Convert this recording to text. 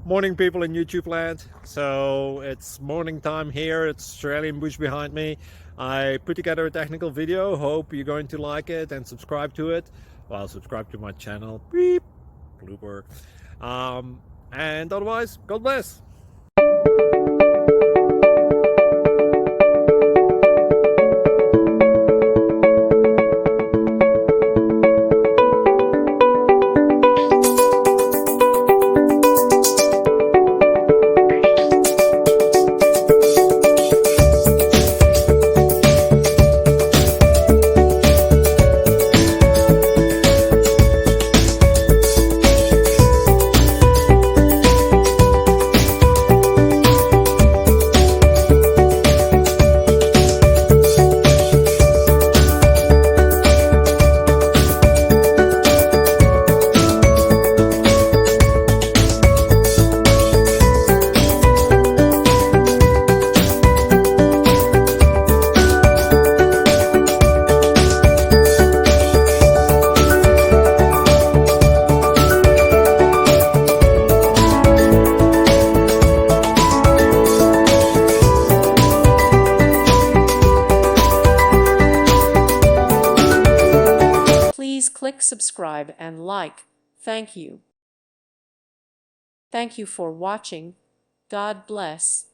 Morning, people in YouTube land. So it's morning time here. It's Australian bush behind me. I put together a technical video. Hope you're going to like it and subscribe to it. Well, subscribe to my channel. Beep, blooper. And otherwise, God bless. Please click subscribe and like. Thank you. Thank you for watching. God bless.